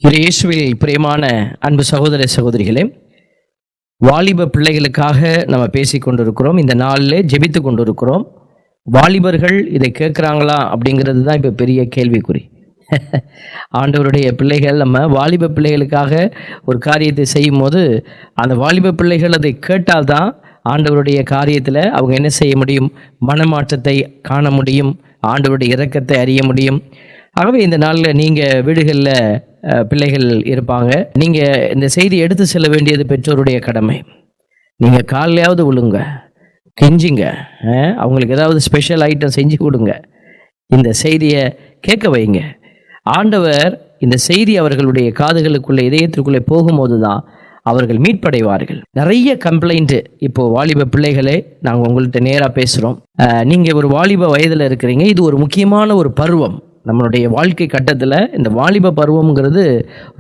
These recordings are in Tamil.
இயேசுவில் பிரியமான அன்பு சகோதர சகோதரிகளே, வாலிப பிள்ளைகளுக்காக நம்ம பேசி கொண்டிருக்கிறோம். இந்த நாளில் ஜெபித்து கொண்டிருக்கிறோம். வாலிபர்கள் இதை கேட்குறாங்களா அப்படிங்கிறது தான் இப்போ பெரிய கேள்விக்குறி. ஆண்டவருடைய பிள்ளைகள், நம்ம வாலிப பிள்ளைகளுக்காக ஒரு காரியத்தை செய்யும் போது அந்த வாலிப பிள்ளைகள் அதை கேட்டால்தான் ஆண்டவருடைய காரியத்தில் அவங்க என்ன செய்ய முடியும், மனமாற்றத்தை காண முடியும், ஆண்டவருடைய இரக்கத்தை அறிய முடியும். ஆகவே இந்த நாளில் நீங்கள் வீடுகளில் பிள்ளைகள் இருப்பாங்க. நீங்கள் இந்த செய்தி எடுத்து செல்ல வேண்டியது பெற்றோருடைய கடமை. நீங்கள் காலையாவது விழுங்க, கெஞ்சிங்க, அவங்களுக்கு ஏதாவது ஸ்பெஷல் ஐட்டம் செஞ்சு கொடுங்க, இந்த செய்தியை கேட்க வைங்க. ஆண்டவர் இந்த செய்தி அவர்களுடைய காதுகளுக்குள்ளே, இதயத்திற்குள்ளே போகும்போது தான் அவர்கள் மீட்படைவார்கள். நிறைய கம்ப்ளைண்ட்டு இப்போது வாலிப பிள்ளைகளே, நாங்கள் உங்கள்கிட்ட நேராக பேசுகிறோம். நீங்கள் ஒரு வாலிப வயதில் இருக்கிறீங்க. இது ஒரு முக்கியமான ஒரு பருவம். நம்மளுடைய வாழ்க்கை கட்டத்தில் இந்த வாலிப பருவம்ங்கிறது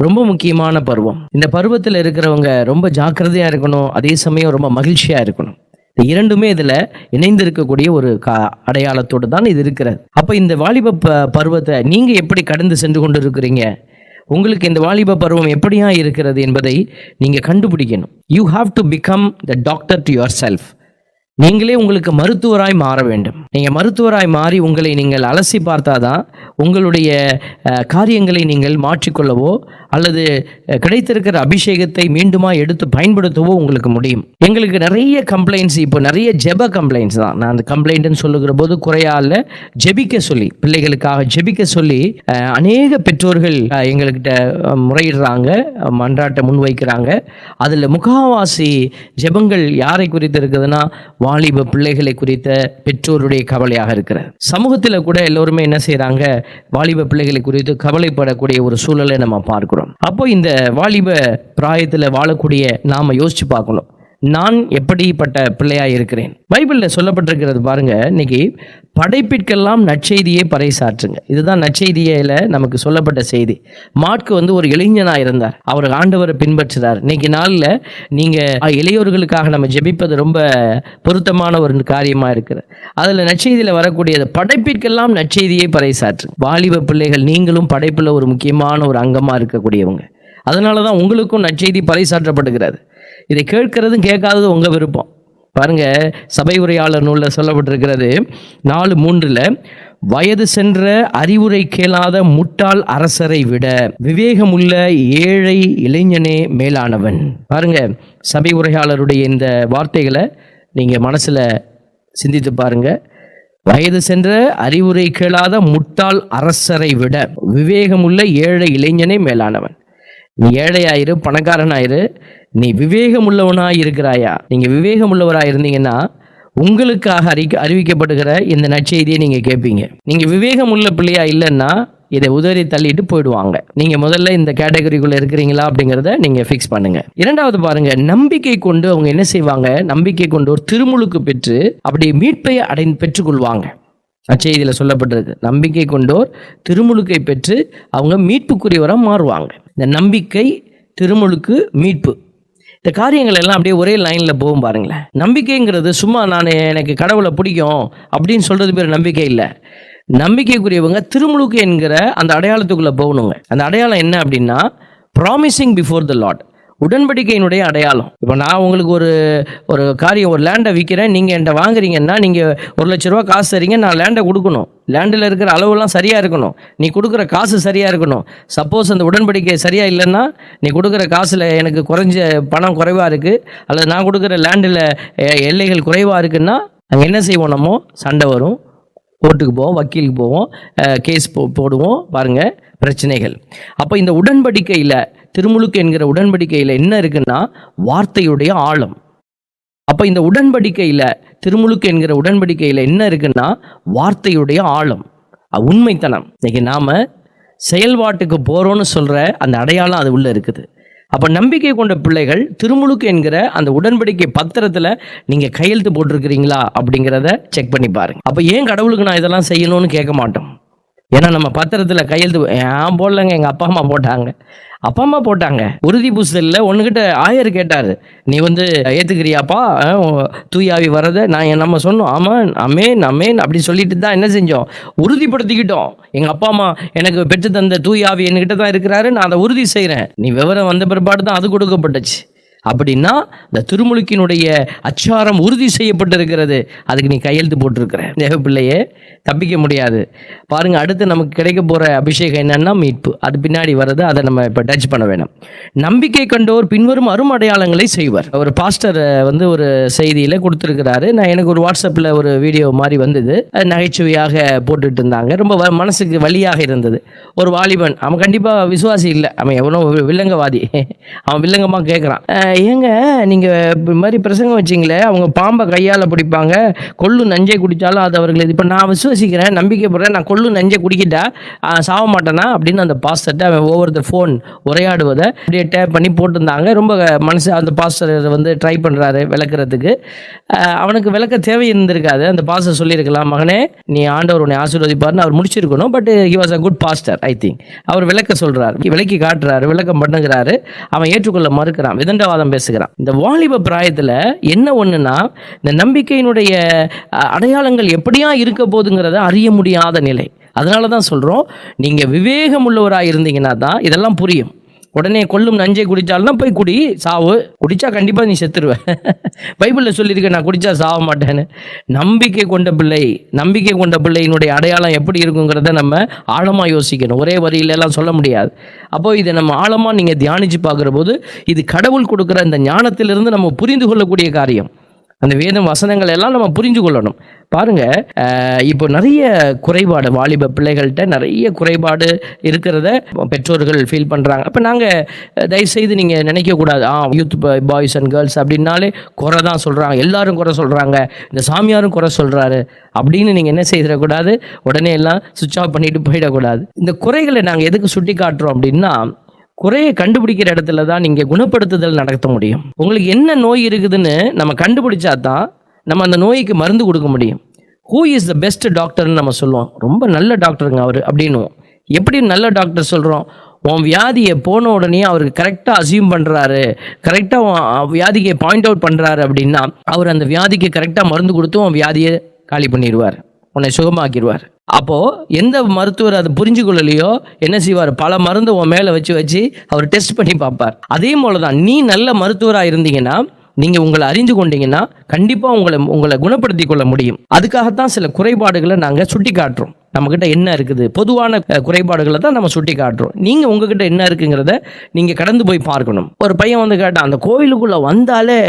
ரொம்ப முக்கியமான பருவம். இந்த பருவத்தில் இருக்கிறவங்க ரொம்ப ஜாக்கிரதையாக இருக்கணும், அதே சமயம் ரொம்ப மகிழ்ச்சியாக இருக்கணும். இந்த இரண்டுமே இதில் இணைந்து இருக்கக்கூடிய ஒரு அடையாளத்தோடு தான் இது இருக்கிறது. அப்போ இந்த வாலிப பருவத்தை நீங்கள் எப்படி கடந்து சென்று கொண்டு இருக்கிறீங்க, உங்களுக்கு இந்த வாலிப பருவம் எப்படியா இருக்கிறது என்பதை நீங்கள் கண்டுபிடிக்கணும். You have to become the doctor to your self. நீங்களே உங்களுக்கு மருத்துவராய் மாற வேண்டும். நீங்கள் மருத்துவராய் மாறி உங்களை நீங்கள் அலசி பார்த்தாதான் உங்களுடைய காரியங்களை நீங்கள் மாற்றிக்கொள்ளவோ அல்லது கிடைத்திருக்கிற அபிஷேகத்தை மீண்டுமா எடுத்து பயன்படுத்தவோ உங்களுக்கு முடியும். எங்களுக்கு நிறைய கம்ப்ளைண்ட்ஸ், இப்போ நிறைய ஜெப கம்ப்ளைண்ட்ஸ் தான். நான் அந்த கம்ப்ளைண்ட்னு சொல்லுகிற போது குறையால ஜெபிக்க சொல்லி, பிள்ளைகளுக்காக ஜெபிக்க சொல்லி அநேக பெற்றோர்கள் எங்கள்கிட்ட முறையிடுறாங்க, மன்றாட்டை முன்வைக்கிறாங்க. அதில் முகாவாசி ஜெபங்கள் யாரை குறித்து இருக்குதுன்னா, வாலிப பிள்ளைகளை குறித்த பெற்றோருடைய கவலையாக இருக்கிறது. சமூகத்தில் கூட எல்லோருமே என்ன செய்கிறாங்க, வாலிப பிள்ளைகளை குறித்து கவலைப்படக்கூடிய ஒரு சூழலை நம்ம பார்க்கிறோம். அப்போ இந்த வாலிப பிராயத்தில் வாழக்கூடிய நாம் யோசிச்சு பார்க்கணும், நான் எப்படிப்பட்ட பிள்ளையாக இருக்கிறேன். பைபிளில் சொல்லப்பட்டிருக்கிறது பாருங்க. இன்னைக்கு படைப்பிற்கெல்லாம் நற்செய்தியை பறைசாற்றுங்க. இதுதான் நற்செய்தியில் நமக்கு சொல்லப்பட்ட செய்தி. மாற்கு ஒரு இளைஞனாக இருந்தார், அவர் ஆண்டவரை பின்பற்றுறார். இன்னைக்கு நாளில் நீங்கள் இளையோர்களுக்காக நம்ம ஜெபிப்பது ரொம்ப பொருத்தமான ஒரு காரியமாக இருக்குது. அதில் நற்செய்தியில் வரக்கூடியது, படைப்பிற்கெல்லாம் நற்செய்தியை பறைசாற்றுங்க. வாலிப பிள்ளைகள், நீங்களும் படைப்பில் ஒரு முக்கியமான ஒரு அங்கமாக இருக்கக்கூடியவங்க. அதனால தான் உங்களுக்கும் நற்செய்தி பறைசாற்றப்படுகிறது. இதை கேட்கறதும் கேட்காததும் உங்கள் விருப்பம். பாருங்க, சபை உரையாளர் நூலில் சொல்லப்பட்டிருக்கிறது 4:3, வயது சென்ற அறிவுரை கேளாத முட்டாள் அரசரை விட விவேகமுள்ள ஏழை இளைஞனே மேலானவன். பாருங்க, சபை உரையாளருடைய இந்த வார்த்தைகளை நீங்கள் மனசில் சிந்தித்து பாருங்க. வயது சென்ற அறிவுரை கேளாத முட்டாள் அரசரை விட விவேகமுள்ள ஏழை இளைஞனே மேலானவன். நீ ஏழையாயிரு, பணக்காரனாயிரு, நீ விவேகம் உள்ளவனாக இருக்கிறாயா? நீங்கள் விவேகம் உள்ளவராக இருந்தீங்கன்னா உங்களுக்காக அறிவிக்கப்படுகிற இந்த நற்செய்தியை நீங்கள் கேட்பீங்க. நீங்கள் விவேகம் உள்ள பிள்ளையா இல்லைன்னா இதை உதறி தள்ளிட்டு போயிடுவாங்க. நீங்கள் முதல்ல இந்த கேட்டகரிக்குள்ளே இருக்கிறீங்களா அப்படிங்கிறத நீங்கள் ஃபிக்ஸ் பண்ணுங்க. இரண்டாவது பாருங்க, நம்பிக்கை கொண்டு அவங்க என்ன செய்வாங்க, நம்பிக்கை கொண்டு ஒரு திருமுழுக்கு பெற்று அப்படி மீட்பை பெற்றுக்கொள்வாங்க. நற்செய்தியில் சொல்லப்பட்டிருக்கு, நம்பிக்கை கொண்டோர் திருமுழுக்கை பெற்று அவங்க மீட்புக்குரியவராக மாறுவாங்க. இந்த நம்பிக்கை, திருமுழுக்கு, மீட்பு, இந்த காரியங்கள் எல்லாம் அப்படியே ஒரே லைனில் போகும் பாருங்களேன். நம்பிக்கைங்கிறது சும்மா எனக்கு கடவுளை பிடிக்கும் அப்படின்னு சொல்கிறது பேர் நம்பிக்கை இல்லை. நம்பிக்கைக்குரியவங்க திருமுழுக்கு என்கிற அந்த அடையாளத்துக்குள்ளே போகணுங்க. அந்த அடையாளம் என்ன அப்படின்னா, ப்ராமிசிங் பிஃபோர் த லார்ட், உடன்படிக்கையினுடைய அடையாளம். இப்போ நான் உங்களுக்கு ஒரு காரியம், ஒரு லேண்டை விற்கிறேன், நீங்கள் என்கிட்ட வாங்குறீங்கன்னா நீங்கள் 1 லட்ச ரூபா காசு தரீங்க, நான் லேண்டை கொடுக்கணும். லேண்டில் இருக்கிற அளவுலாம் சரியாக இருக்கணும், நீ கொடுக்குற காசு சரியாக இருக்கணும். சப்போஸ் அந்த உடன்படிக்கை சரியாக இல்லைன்னா, நீ கொடுக்குற காசில் எனக்கு குறைஞ்ச பணம் குறைவாக இருக்குது, அல்லது நான் கொடுக்குற லேண்டில் எல்லைகள் குறைவாக இருக்குன்னா அங்கே என்ன செய்வோம், நம்ம சண்டை வரும், கோர்ட்டுக்கு போவோம், வக்கீலுக்கு போவோம், கேஸ் போடுவோம். பாருங்கள், பிரச்சனைகள். அப்போ இந்த உடன்படிக்கையில், திருமுழுக்கு என்கிற உடன்படிக்கையில் என்ன இருக்குன்னா, வார்த்தையுடைய ஆழம். அப்போ இந்த உடன்படிக்கையில், திருமுழுக்கு என்கிற உடன்படிக்கையில் என்ன இருக்குன்னா, வார்த்தையுடைய ஆழம், உண்மைத்தனம். இன்னைக்கு நாம் செயல்பாட்டுக்கு போகிறோன்னு சொல்கிற அந்த அடையாளம் அது உள்ளே இருக்குது. அப்போ நம்பிக்கை கொண்ட பிள்ளைகள் திருமுழுக்கு என்கிற அந்த உடன்படிக்கை பத்திரத்தில் நீங்கள் கையெழுத்து போட்டிருக்கிறீங்களா அப்படிங்கிறத செக் பண்ணி பாருங்க. அப்போ ஏன் கடவுளுக்கு நான் இதெல்லாம் செய்யணும்னு கேட்க மாட்டோம். ஏன்னா நம்ம பத்திரத்தில் கையெழுத்து ஏன் போடலங்க, எங்கள் அப்பா அம்மா போட்டாங்க. அப்பா அம்மா போட்டாங்க. உறுதி பூசுதலில் ஒன்றுகிட்ட ஆயர் கேட்டார், நீ ஏற்றுக்கிறியாப்பா தூயாவி வரதை? நம்ம சொன்னோம் ஆமாம் அமேன் அமேன் அப்படி சொல்லிட்டு தான் என்ன செஞ்சோம், உறுதிப்படுத்திக்கிட்டோம். எங்கள் அப்பா அம்மா எனக்கு பெற்று தந்த தூயாவி என்கிட்ட தான் இருக்கிறாரு, நான் அதை உறுதி செய்கிறேன். நீ விவரம் வந்த பிற்பாடு தான் அது கொடுக்கப்பட்டுச்சு. அப்படின்னா இந்த திருமுழுக்கினுடைய அச்சாரம் உறுதி செய்யப்பட்டிருக்கிறது, அதுக்கு நீ கையெழுத்து போட்டிருக்கிற. தேவ பிள்ளையே, தப்பிக்க முடியாது. பாருங்க, அடுத்து நமக்கு கிடைக்க போற அபிஷேகம் என்னன்னா மீட்பு. அது பின்னாடி வருது, அதை நம்ம இப்போ டச் பண்ண வேணும். நம்பிக்கை கண்டோர் பின்வரும் அருமடையாளங்களை செய்வார். ஒரு பாஸ்டர் ஒரு செய்தியில கொடுத்துருக்கிறாரு. எனக்கு ஒரு வாட்ஸ்அப்பில் ஒரு வீடியோ மாதிரி வந்தது, நகைச்சுவையாக போட்டுட்டு இருந்தாங்க. ரொம்ப மனசுக்கு வலியாக இருந்தது. ஒரு வாலிபன், அவன் கண்டிப்பாக விசுவாசி இல்லை, அவன் எவ்வளோ வில்லங்கவாதி. அவன் வில்லங்கமாக கேட்குறான், ஏங்க நீங்கள் இது மாதிரி பிரசங்கம் வச்சிங்களே, அவங்க பாம்பை கையால் பிடிப்பாங்க, கொள்ளு நஞ்சை குடித்தாலும் அது அவர்கள் இப்போ நான் விசுவசிக்கிறேன், நம்பிக்கைப்படுறேன், நான் கொள்ளு நஞ்சை குடிக்கிட்டா சாக மாட்டேனா அப்படின்னு அந்த பாஸ்டர்கிட்ட அவன் ஒவ்வொருத்தர் ஃபோன் உரையாடுவதை அப்படியே டேப் பண்ணி போட்டிருந்தாங்க. ரொம்ப மனசு அந்த பாஸ்டர் ட்ரை பண்ணுறாரு விளக்குறதுக்கு. அவனுக்கு விளக்க தேவை இருந்திருக்காது. அந்த பாஸ்டர் சொல்லியிருக்கலாம், மகனே நீ ஆண்டவர் உன்னை ஆசீர்வதிப்பார்னு அவர் முடிச்சிருக்கணும். But he was a good pastor I think. அவர் விளக்க சொல்கிறார், விளக்கி காட்டுறாரு, விளக்கம் பண்ணுகிறாரு. அவன் ஏற்றுக்கொள்ள மறுக்கிறான், விதண்டவாதம் பேசுகிறான். இந்த வாலிப பிராயத்தில் என்ன ஒண்ணுன்னா, இந்த நம்பிக்கையினுடைய அடையாளங்கள் எப்படியா இருக்க போதுங்கிறத அறிய முடியாத நிலை. அதனால தான் சொல்றோம், நீங்க விவேகம் உள்ளவராக இருந்தீங்கன்னா தான் இதெல்லாம் புரியும். உடனே கொள்ளும் நஞ்சை குடித்தாலும் போய் குடி, சாவு, குடிச்சா கண்டிப்பாக நீ செத்துருவ. பைபிளில் சொல்லியிருக்க, நான் குடிச்சா சாக மாட்டேன்னு. நம்பிக்கை கொண்ட பிள்ளையினுடைய அடையாளம் எப்படி இருக்குங்கிறத நம்ம ஆழமாக யோசிக்கணும். ஒரே வரியிலெல்லாம் சொல்ல முடியாது. அப்போது இதை நம்ம ஆழமாக நீங்கள் தியானித்து பார்க்குற போது இது கடவுள் கொடுக்குற இந்த ஞானத்திலிருந்து நம்ம புரிந்து கொள்ளக்கூடிய காரியம். அந்த வேதம் வசனங்கள் எல்லாம் நம்ம புரிஞ்சு கொள்ளணும். பாருங்க, இப்போ நிறைய குறைபாடு, வாலிப பிள்ளைகள்கிட்ட நிறைய குறைபாடு இருக்கிறத பெற்றோர்கள் ஃபீல் பண்ணுறாங்க. அப்போ நாங்கள் தயவுசெய்து நீங்கள் நினைக்கக்கூடாது, யூத் பாய்ஸ் அண்ட் கேர்ள்ஸ் அப்படின்னாலே குறை தான் சொல்கிறாங்க, எல்லாரும் குறை சொல்கிறாங்க, இந்த சாமியாரும் குறை சொல்கிறாரு அப்படின்னு நீங்கள் என்ன செய்திடக்கூடாது, உடனே எல்லாம் சுவிட்ச் ஆஃப் பண்ணிட்டு போயிடக்கூடாது. இந்த குறைகளை நாங்கள் எதுக்கு சுட்டி காட்டுறோம் அப்படின்னா, குறையை கண்டுபிடிக்கிற இடத்துல தான் நீங்கள் குணப்படுத்துதல் நடத்த முடியும். உங்களுக்கு என்ன நோய் இருக்குதுன்னு நம்ம கண்டுபிடிச்சா தான் நம்ம அந்த நோய்க்கு மருந்து கொடுக்க முடியும். ஹூ இஸ் த பெஸ்ட் டாக்டர்னு நம்ம சொல்லுவோம், ரொம்ப நல்ல டாக்டருங்க அவர் அப்படின்னுவோம். எப்படி நல்ல டாக்டர் சொல்கிறோம், உன் வியாதியை போன உடனே அவருக்கு கரெக்டாக அசியூம் பண்ணுறாரு, கரெக்டாக வியாதியை பாயிண்ட் அவுட் பண்ணுறாரு அப்படின்னா அவர் அந்த வியாதிக்கு கரெக்டாக மருந்து கொடுத்து உன் வியாதியை காலி பண்ணிடுவார், உன்னை சுகமாக்கிடுவார். அப்போது எந்த மருத்துவர் அதை புரிஞ்சு கொள்ளலையோ என்ன செய்வார், பல மருந்து உன் மேலே வச்சு அவர் டெஸ்ட் பண்ணி பார்ப்பார். அதே போல தான் நீ நல்ல மருத்துவராக இருந்தீங்கன்னா, நீங்கள் உங்களை அறிந்து கொண்டீங்கன்னா கண்டிப்பாக உங்களை குணப்படுத்தி கொள்ள முடியும். அதுக்காகத்தான் சில குறைபாடுகளை நாங்கள் சுட்டி காட்டுறோம். நம்மக்கிட்ட என்ன இருக்குது, பொதுவான குறைபாடுகளை தான் நம்ம சுட்டி காட்டுறோம். நீங்கள் உங்ககிட்ட என்ன இருக்குங்கிறத நீங்கள் கடந்து போய் பார்க்கணும். ஒரு பையன் கேட்டான், அந்த கோவிலுக்குள்ளே வந்தாலே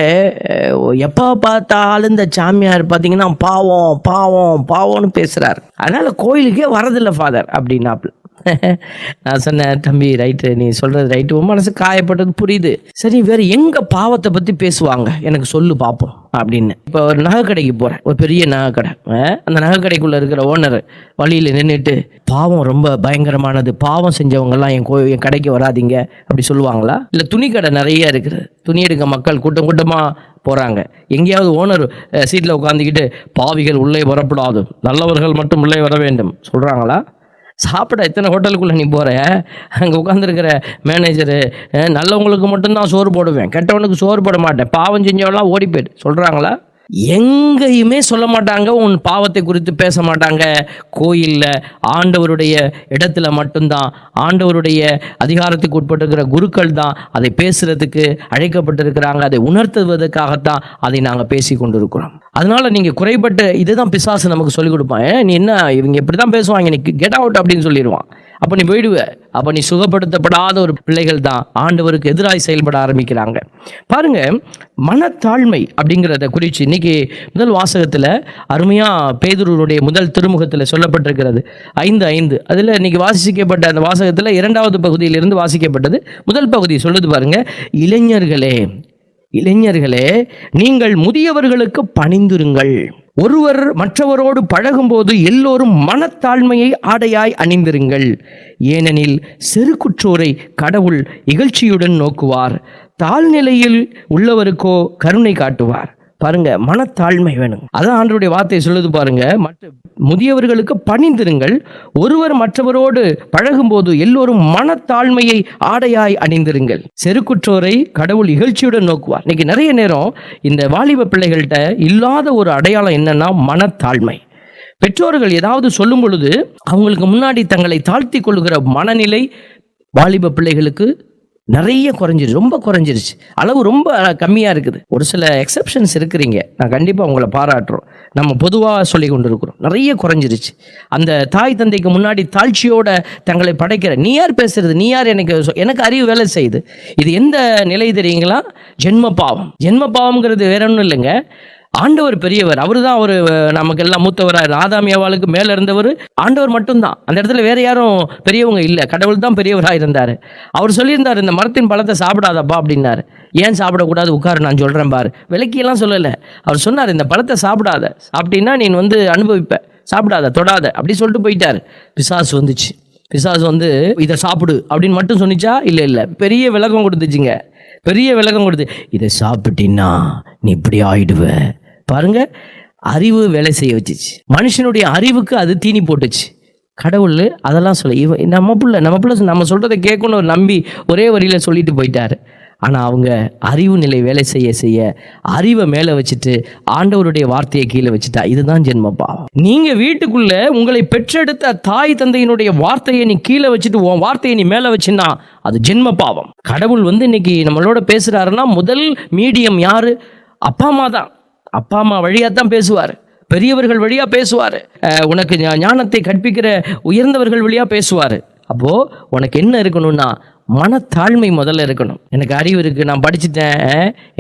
எப்போ பார்த்தாலும் இந்த சாமியார் பார்த்தீங்கன்னா பாவம் பாவம் பாவம்னு பேசுகிறார், அதனால் கோயிலுக்கே வரதில்லை ஃபாதர் அப்படின்னாப்புல. நான் சொன்னேன், தம்பி ரைட்டு, நீ சொல்கிறது ரைட்டு, உன் மனசு காயப்பட்டது புரியுது, சரி வேறு எங்கே பாவத்தை பற்றி பேசுவாங்க எனக்கு சொல்லு பார்ப்போம் அப்படின்னு. இப்போ ஒரு நகை கடைக்கு போகிறேன், ஒரு பெரிய நகை கடை. அந்த நகை கடைக்குள்ளே இருக்கிற ஓனர் வழியில் நின்றுட்டு, பாவம் ரொம்ப பயங்கரமானது, பாவம் செஞ்சவங்கெல்லாம் என் கடைக்கு வராதிங்க அப்படி சொல்லுவாங்களா? இல்லை துணி கடை நிறைய இருக்குது, துணி எடுக்க மக்கள் கூட்டம் கூட்டமாக போகிறாங்க. எங்கேயாவது ஓனர் சீட்டில் உட்காந்துக்கிட்டு பாவிகள் உள்ளே வரப்படாது, நல்லவர்கள் மட்டும் உள்ளே வர வேண்டும் சொல்கிறாங்களா? சாப்பிட எத்தனை ஹோட்டலுக்குள்ளே நீ போகிற, அங்கே உட்காந்துருக்கிற மேனேஜரு நல்லவங்களுக்கு மட்டும்தான் சோறு போடுவேன், கெட்டவனுக்கு சோறு போட மாட்டேன், பாவம் செஞ்சவெல்லாம் ஓடி போயிட்டு சொல்கிறாங்களா? எங்கேயுமே சொல்ல மாட்டாங்க, உன் பாவத்தை குறித்து பேச மாட்டாங்க. கோயிலில் ஆண்டவருடைய இடத்துல மட்டும்தான், ஆண்டவருடைய அதிகாரத்துக்கு உட்பட்டிருக்கிற குருக்கள் தான் அதை பேசுறதுக்கு அழைக்கப்பட்டிருக்கிறாங்க. அதை உணர்த்துவதற்காகத்தான் அதை நாங்கள் பேசி கொண்டிருக்கிறோம். அதனால நீங்கள் குறைபட்டு இதுதான் பிசாசு நமக்கு சொல்லிக் கொடுப்பான். நீ என்ன இவங்க இப்படி தான் பேசுவாங்க, நீ கெட் அவுட் அப்படின்னு சொல்லிடுவான். அப்போ நீ போயிடுவ. அப்போ நீ சுகப்படுத்தப்படாத ஒரு பிள்ளைகள் தான் ஆண்டவருக்கு எதிராக செயல்பட ஆரம்பிக்கிறாங்க. பாருங்க, மனத்தாழ்மை அப்படிங்கிறத குறித்து இன்னைக்கு முதல் வாசகத்தில் அருமையாக பேதுருடைய முதல் திருமுகத்தில் சொல்லப்பட்டிருக்கிறது 5:5. அதில் இன்னைக்கு வாசிக்கப்பட்ட அந்த வாசகத்தில் 2வது பகுதியிலிருந்து வாசிக்கப்பட்டது. முதல் பகுதி சொல்லுது பாருங்க, இளைஞர்களே நீங்கள் முதியவர்களுக்கு பணிந்துருங்கள், ஒருவர் மற்றவரோடு பழகும்போது எல்லோரும் மனத்தாழ்மையை ஆடையாய் அணிந்திருங்கள், ஏனெனில் செருக்குற்றோரை கடவுள் இகழ்ச்சியுடன் நோக்குவார், தாழ்நிலையில் உள்ளவருக்கோ கருணை காட்டுவார். பாருங்க, மனத்தாழ்மை வேணும். அதான் ஆண்டவருடைய வார்த்தை சொல்லுது பாருங்க. மற்ற முதியவர்களுக்கு பணிந்திருங்கள், ஒருவர் மற்றவரோடு பழகும்போது எல்லோரும் மனத்தாழ்மையை ஆடையாய் அணிந்திருங்கள். செருக்குற்றோரை கடவுள் இகழ்ச்சியுடன் நோக்குவார். இன்னைக்கு நிறைய நேரம் இந்த வாலிப பிள்ளைகள்கிட்ட இல்லாத ஒரு அடையாளம் என்னன்னா மனத்தாழ்மை. பெற்றோர்கள் ஏதாவது சொல்லும் பொழுது அவங்களுக்கு முன்னாடி தங்களை தாழ்த்தி கொள்கிற மனநிலை வாலிப பிள்ளைகளுக்கு நிறைய குறைஞ்சிருச்சு, ரொம்ப குறைஞ்சிருச்சு. அளவு ரொம்ப கம்மியாக இருக்குது. ஒரு சில எக்ஸப்ஷன்ஸ் இருக்கிறீங்க, நான் கண்டிப்பாக உங்களை பாராட்டுறோம். நம்ம பொதுவாக சொல்லி கொண்டு இருக்கிறோம், நிறைய குறைஞ்சிருச்சு. அந்த தாய் தந்தைக்கு முன்னாடி தாழ்ச்சியோட தங்களை படைக்கிற, நீ யார் பேசுறது, நீ யார், எனக்கு அறிவு வேலை செய்யுது. இது எந்த நிலை தெரியுங்களா? ஜென்ம பாவம். ஜென்ம பாவம்ங்கிறது வேற ஒன்றும் இல்லைங்க. ஆண்டவர் பெரியவர், அவரு தான் அவர் நமக்கு எல்லாம் மூத்தவராக. ஆதாம் ஏவாளுக்கு மேலே இருந்தவர் ஆண்டவர் மட்டும்தான். அந்த இடத்துல வேற யாரும் பெரியவங்க இல்லை, கடவுள் தான் பெரியவராக இருந்தார். அவர் சொல்லியிருந்தார், இந்த மரத்தின் பழத்தை சாப்பிடாதப்பா அப்படின்னாரு. ஏன் சாப்பிடக்கூடாது, உட்காரு நான் சொல்கிறேன் பாரு. விலக்கியெல்லாம் சொல்லலை. அவர் சொன்னார், இந்த பழத்தை சாப்பிடாத, அப்படின்னா நீ அனுபவிப்ப, சாப்பிடாத, தொடாத அப்படி சொல்லிட்டு போயிட்டார். பிசாசு வந்துச்சு. பிசாசு இதை சாப்பிடு அப்படின்னு மட்டும் சொன்னிச்சா? இல்லை, பெரிய விளக்கம் கொடுத்துச்சுங்க. பெரிய விளக்கம் கொடுத்து, இதை சாப்பிட்டீன்னா நீ இப்படி ஆயிடுவ. பாருங்க, அறிவு வேலை செய்ய வச்சிச்சு. மனுஷனுடைய அறிவுக்கு அது தீனி போட்டுச்சு. கடவுள் அதெல்லாம் சொல்ல, நம்ம பிள்ளை நம்ம சொல்றதை கேட்கணும் நம்பி ஒரே வரியில சொல்லிட்டு போயிட்டாரு. ஆனால் அவங்க அறிவு நிலை வேலை செய்ய செய்ய அறிவை மேலே வச்சுட்டு ஆண்டவருடைய வார்த்தையை கீழே வச்சுட்டா. இதுதான் ஜென்ம பாவம். நீங்கள் வீட்டுக்குள்ள உங்களை பெற்றெடுத்த தாய் தந்தையினுடைய வார்த்தையை நீ கீழே வச்சுட்டு உன் வார்த்தையை நீ மேலே வச்சுன்னா அது ஜென்ம பாவம். கடவுள் இன்னைக்கு நம்மளோட பேசுகிறாருன்னா முதல் மீடியம் யாரு? அப்பா அம்மா தான். அப்பா அம்மா வழியாக தான் பேசுவார். பெரியவர்கள் வழியாக பேசுவார். உனக்கு ஞானத்தை கற்பிக்கிற உயர்ந்தவர்கள் வழியாக பேசுவார். அப்போது உனக்கு என்ன இருக்கணும்னா மனத்தாழ்மை முதல்ல இருக்கணும். எனக்கு அறிவு இருக்குது, நான் படிச்சுட்டேன்,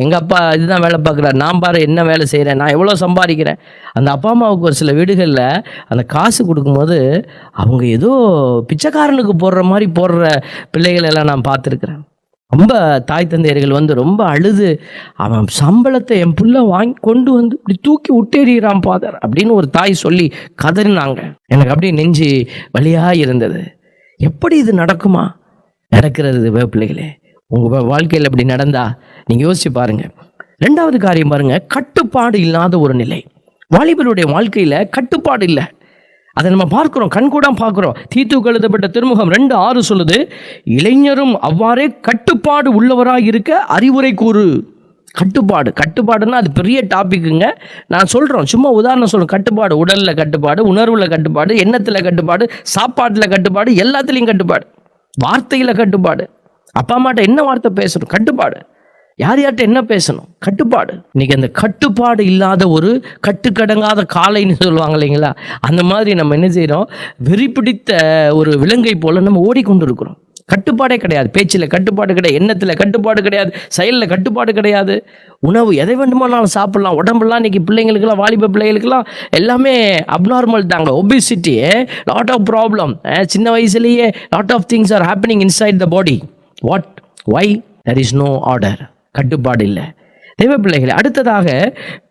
எங்கள் அப்பா இதுதான் வேலை பார்க்குறாரு, நான் பாரு என்ன வேலை செய்கிறேன், நான் எவ்வளோ சம்பாதிக்கிறேன். அந்த அப்பா அம்மாவுக்கு ஒரு சில வீடுகளில் அந்த காசு கொடுக்கும்போது அவங்க ஏதோ பிச்சைக்காரனுக்கு போடுற மாதிரி போடுற பிள்ளைகளெல்லாம் நான் பார்த்துருக்குறேன். ரொம்ப தாய் தந்தையர்கள் ரொம்ப அழுது, அவன் சம்பளத்தை என் புள்ள வாங்கி கொண்டு இப்படி தூக்கி விட்டேறிகிறான் ஃபாதர் அப்படின்னு ஒரு தாய் சொல்லி கதறினாங்க. எனக்கு அப்படியே நெஞ்சு வலியாக இருந்தது. எப்படி இது நடக்குமா? நடக்கிறது பிள்ளைகளே. உங்கள் வாழ்க்கையில் இப்படி நடந்தா நீங்கள் யோசிச்சு பாருங்க. ரெண்டாவது காரியம் பாருங்க, கட்டுப்பாடு இல்லாத ஒரு நிலை. வாலிபருடைய வாழ்க்கையில் கட்டுப்பாடு இல்லை. அதை நம்ம பார்க்கிறோம், கண்கூட பார்க்கிறோம். தீத்துக்கு எழுதப்பட்ட திருமுகம் 2:6 சொல்லுது, இளைஞரும் அவ்வாறே கட்டுப்பாடு உள்ளவராக இருக்க அறிவுரை கூறு. கட்டுப்பாடுன்னா அது பெரிய டாபிக்குங்க. நான் சொல்கிறோம், சும்மா உதாரணம் சொல்கிறேன். கட்டுப்பாடு, உடலில் கட்டுப்பாடு, உணர்வில் கட்டுப்பாடு, எண்ணத்தில் கட்டுப்பாடு, சாப்பாட்டில் கட்டுப்பாடு, எல்லாத்துலேயும் கட்டுப்பாடு, வார்த்தையில் கட்டுப்பாடு. அப்பா அம்மாட்ட என்ன வார்த்தை பேசணும், கட்டுப்பாடு. யார்கிட்ட என்ன பேசணும், கட்டுப்பாடு. இன்னைக்கு அந்த கட்டுப்பாடு இல்லாத ஒரு கட்டுக்கடங்காத காளைன்னு சொல்லுவாங்க இல்லைங்களா, அந்த மாதிரி நம்ம என்ன செய்கிறோம், வெறி பிடித்த ஒரு விலங்கை போல நம்ம ஓடிக்கொண்டு இருக்கிறோம். கட்டுப்பாடே கிடையாது. பேச்சில் கட்டுப்பாடு கிடையாது, எண்ணத்தில் கட்டுப்பாடு கிடையாது, செயலில் கட்டுப்பாடு கிடையாது. உணவு எதை வேண்டுமானாலும் சாப்பிட்லாம். உடம்புலாம் இன்னைக்கு பிள்ளைங்களுக்கெல்லாம், வாலிப பிள்ளைகளுக்கெல்லாம் எல்லாமே அப்நார்மல் தாங்க. Obesity, lot of problem. சின்ன வயசுலேயே lot of things are happening inside the body. What, why? There is no order. கட்டுப்பாடு இல்லை. தேவ பிள்ளைகளை, அடுத்ததாக